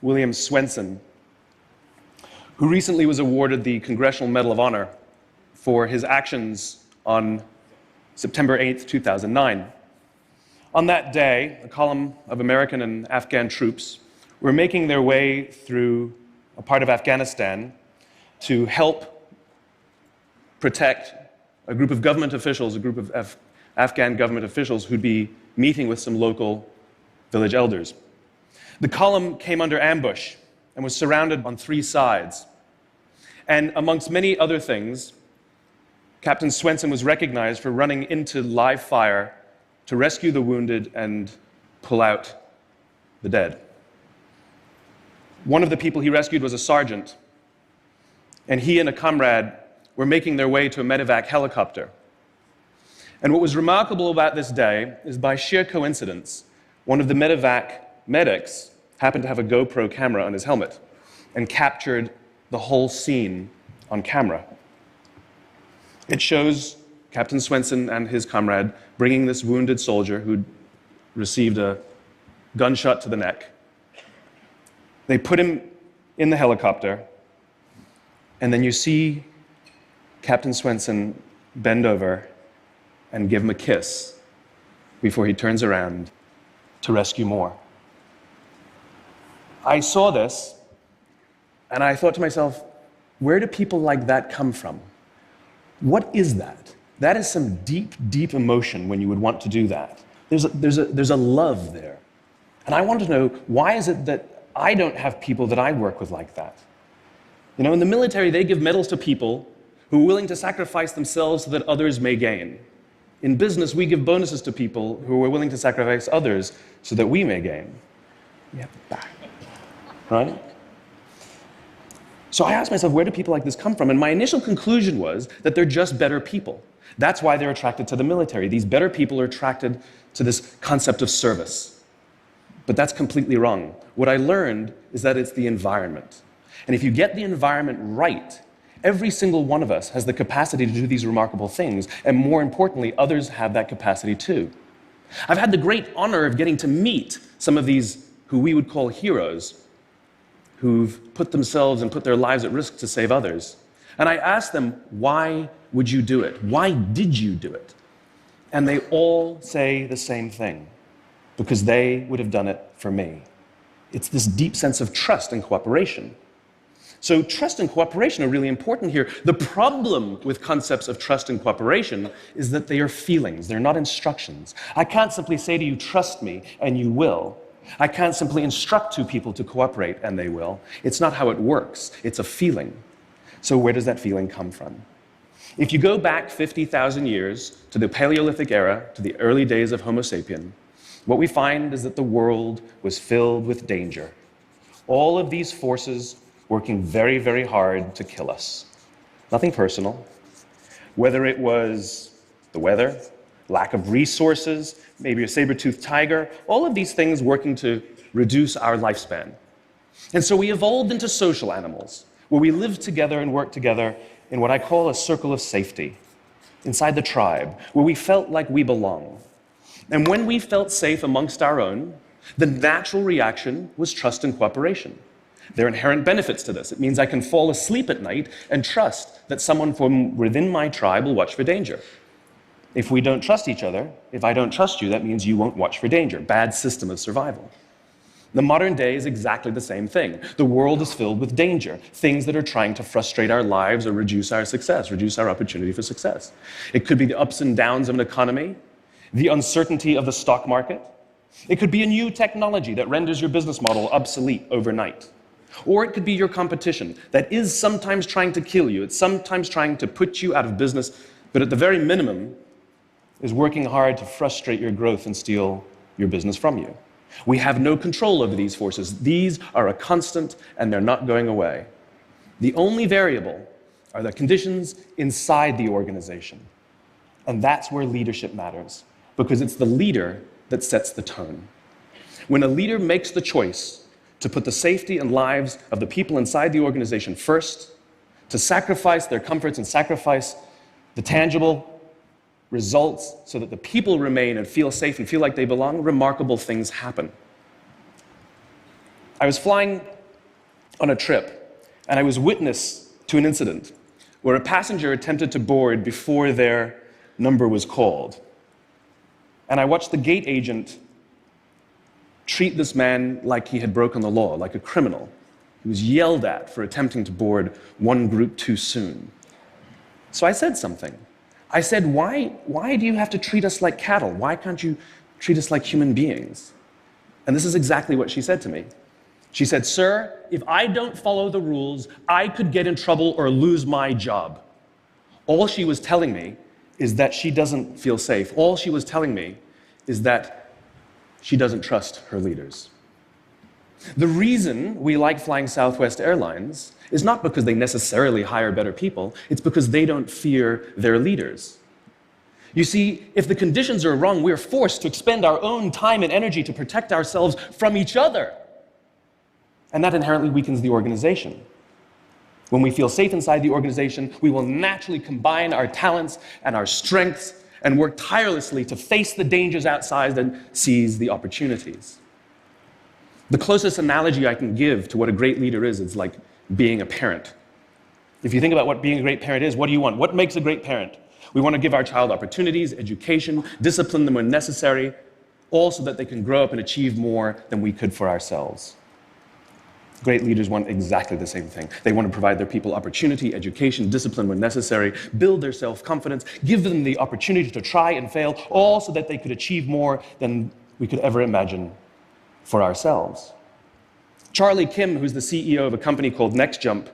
William Swenson, who recently was awarded the Congressional Medal of Honor for his actions on September 8th, 2009. On that day, a column of American and Afghan troops were making their way through a part of Afghanistan to help protect a group of government officials, a group of Afghan government officials who'd be meeting with some local village elders. The column came under ambush and was surrounded on 3 sides. And amongst many other things, Captain Swenson was recognized for running into live fire to rescue the wounded and pull out the dead. One of the people he rescued was a sergeant, and he and a comrade were making their way to a medevac helicopter. And what was remarkable about this day is, by sheer coincidence, one of the medevac medics happened to have a GoPro camera on his helmet and captured the whole scene on camera. It shows Captain Swenson and his comrade bringing this wounded soldier who'd received a gunshot to the neck. They put him in the helicopter, and then you see Captain Swenson bend over and give him a kiss before he turns around to rescue more. I saw this, and I thought to myself, where do people like that come from? What is that? That is some deep, deep emotion when you would want to do that. There's a love there. And I want to know, why is it that I don't have people that I work with like that? You know, in the military, they give medals to people who are willing to sacrifice themselves so that others may gain. In business, we give bonuses to people who are willing to sacrifice others so that we may gain. We have the back, right? So I asked myself, where do people like this come from? And my initial conclusion was that they're just better people. That's why they're attracted to the military. These better people are attracted to this concept of service. But that's completely wrong. What I learned is that it's the environment. And if you get the environment right, every single one of us has the capacity to do these remarkable things, and more importantly, others have that capacity too. I've had the great honor of getting to meet some of these who we would call heroes, who've put themselves and put their lives at risk to save others. And I asked them, why would you do it? Why did you do it? And they all say the same thing: because they would have done it for me. It's this deep sense of trust and cooperation. So trust and cooperation are really important here. The problem with concepts of trust and cooperation is that they are feelings, they're not instructions. I can't simply say to you, trust me, and you will. I can't simply instruct 2 people to cooperate, and they will. It's not how it works. It's a feeling. So where does that feeling come from? If you go back 50,000 years to the Paleolithic era, to the early days of Homo sapien, what we find is that the world was filled with danger. All of these forces working very, very hard to kill us. Nothing personal. Whether it was the weather, lack of resources, maybe a saber-toothed tiger, all of these things working to reduce our lifespan. And so we evolved into social animals, where we lived together and worked together in what I call a circle of safety, inside the tribe, where we felt like we belong. And when we felt safe amongst our own, the natural reaction was trust and cooperation. There are inherent benefits to this. It means I can fall asleep at night and trust that someone from within my tribe will watch for danger. If we don't trust each other, if I don't trust you, that means you won't watch for danger. Bad system of survival. The modern day is exactly the same thing. The world is filled with danger, things that are trying to frustrate our lives or reduce our success, reduce our opportunity for success. It could be the ups and downs of an economy, the uncertainty of the stock market. It could be a new technology that renders your business model obsolete overnight. Or it could be your competition that is sometimes trying to kill you. It's sometimes trying to put you out of business, but at the very minimum is working hard to frustrate your growth and steal your business from you. We have no control over these forces. These are a constant, and they're not going away. The only variable are the conditions inside the organization. And that's where leadership matters, because it's the leader that sets the tone. When a leader makes the choice to put the safety and lives of the people inside the organization first, to sacrifice their comforts and sacrifice the tangible results so that the people remain and feel safe and feel like they belong, remarkable things happen. I was flying on a trip, and I was witness to an incident where a passenger attempted to board before their number was called. And I watched the gate agent treat this man like he had broken the law, like a criminal. He was yelled at for attempting to board one group too soon. So I said something. I said, why do you have to treat us like cattle? Why can't you treat us like human beings? And this is exactly what she said to me. She said, "Sir, if I don't follow the rules, I could get in trouble or lose my job." All she was telling me is that she doesn't feel safe. All she was telling me is that she doesn't trust her leaders. The reason we like flying Southwest Airlines is not because they necessarily hire better people, it's because they don't fear their leaders. You see, if the conditions are wrong, we're forced to expend our own time and energy to protect ourselves from each other. And that inherently weakens the organization. When we feel safe inside the organization, we will naturally combine our talents and our strengths and work tirelessly to face the dangers outside and seize the opportunities. The closest analogy I can give to what a great leader is like being a parent. If you think about what being a great parent is, what do you want? What makes a great parent? We want to give our child opportunities, education, discipline them when necessary, all so that they can grow up and achieve more than we could for ourselves. Great leaders want exactly the same thing. They want to provide their people opportunity, education, discipline when necessary, build their self-confidence, give them the opportunity to try and fail, all so that they could achieve more than we could ever imagine for ourselves. Charlie Kim, who's the CEO of a company called NextJump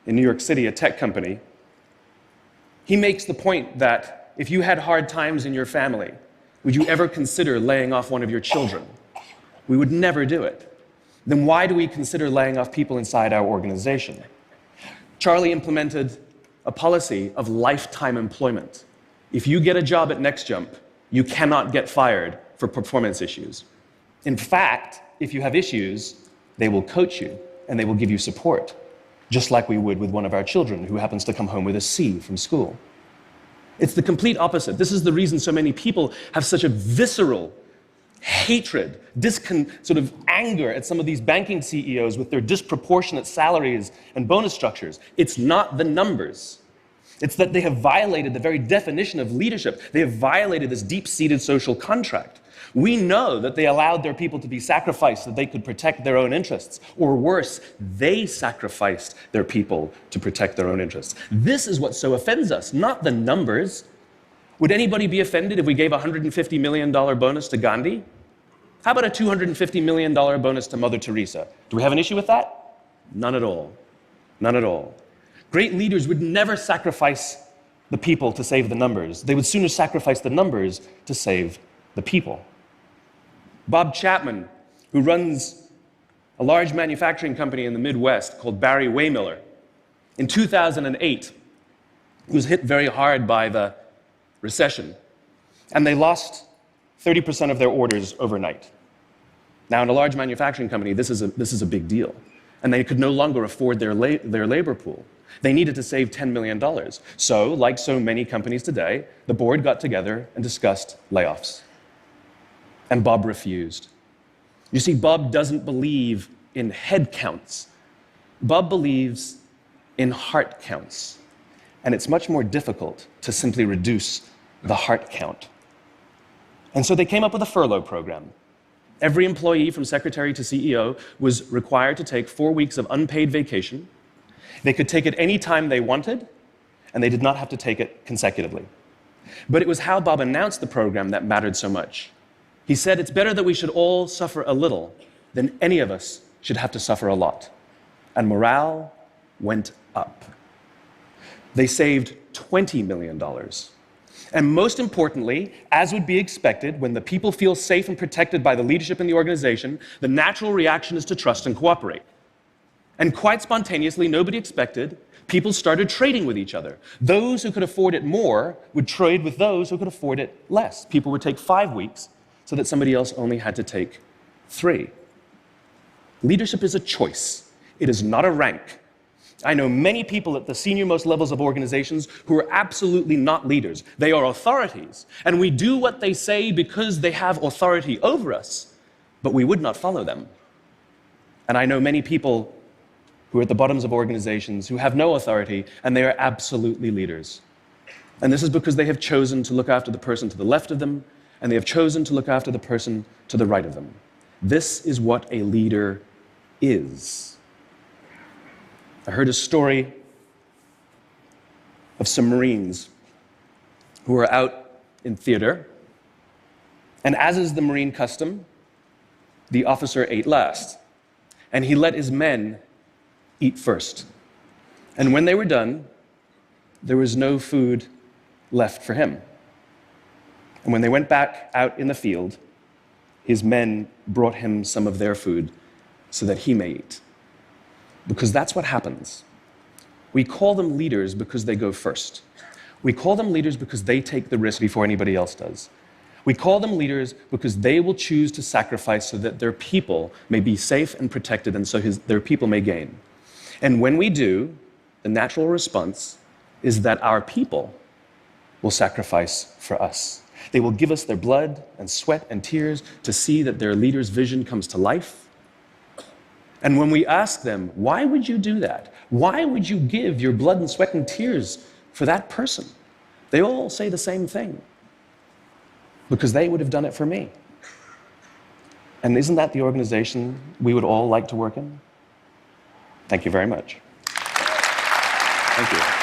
in New York City, a tech company, he makes the point that if you had hard times in your family, would you ever consider laying off one of your children? We would never do it. Then why do we consider laying off people inside our organization? Charlie implemented a policy of lifetime employment. If you get a job at NextJump, you cannot get fired for performance issues. In fact, if you have issues, they will coach you and they will give you support, just like we would with one of our children who happens to come home with a C from school. It's the complete opposite. This is the reason so many people have such a visceral hatred, sort of anger at some of these banking CEOs with their disproportionate salaries and bonus structures. It's not the numbers. It's that they have violated the very definition of leadership. They have violated this deep-seated social contract. We know that they allowed their people to be sacrificed so that they could protect their own interests. Or worse, they sacrificed their people to protect their own interests. This is what so offends us, not the numbers. Would anybody be offended if we gave a $150 million bonus to Gandhi? How about a $250 million bonus to Mother Teresa? Do we have an issue with that? None at all. None at all. Great leaders would never sacrifice the people to save the numbers. They would sooner sacrifice the numbers to save the people. Bob Chapman, who runs a large manufacturing company in the Midwest called Barry Waymiller, in 2008, was hit very hard by the recession, and they lost 30% of their orders overnight. Now, in a large manufacturing company, this is a big deal, and they could no longer afford their labor pool. They needed to save $10 million. So, like so many companies today, the board got together and discussed layoffs. And Bob refused. You see, Bob doesn't believe in head counts. Bob believes in heart counts. And it's much more difficult to simply reduce the heart count. And so they came up with a furlough program. Every employee from secretary to CEO was required to take 4 weeks of unpaid vacation. They could take it any time they wanted, and they did not have to take it consecutively. But it was how Bob announced the program that mattered so much. He said, "It's better that we should all suffer a little than any of us should have to suffer a lot." And morale went up. They saved $20 million. And most importantly, as would be expected, when the people feel safe and protected by the leadership in the organization, the natural reaction is to trust and cooperate. And quite spontaneously, nobody expected, people started trading with each other. Those who could afford it more would trade with those who could afford it less. People would take 5 weeks so that somebody else only had to take 3. Leadership is a choice. It is not a rank. I know many people at the senior-most levels of organizations who are absolutely not leaders. They are authorities, and we do what they say because they have authority over us, but we would not follow them. And I know many people who are at the bottoms of organizations, who have no authority, and they are absolutely leaders. And this is because they have chosen to look after the person to the left of them, and they have chosen to look after the person to the right of them. This is what a leader is. I heard a story of some Marines who were out in theater, and as is the Marine custom, the officer ate last, and he let his men eat first. And when they were done, there was no food left for him. And when they went back out in the field, his men brought him some of their food so that he may eat. Because that's what happens. We call them leaders because they go first. We call them leaders because they take the risk before anybody else does. We call them leaders because they will choose to sacrifice so that their people may be safe and protected, and so their people may gain. And when we do, the natural response is that our people will sacrifice for us. They will give us their blood and sweat and tears to see that their leader's vision comes to life. And when we ask them, why would you do that? Why would you give your blood and sweat and tears for that person? They all say the same thing. Because they would have done it for me. And isn't that the organization we would all like to work in? Thank you very much. Thank you.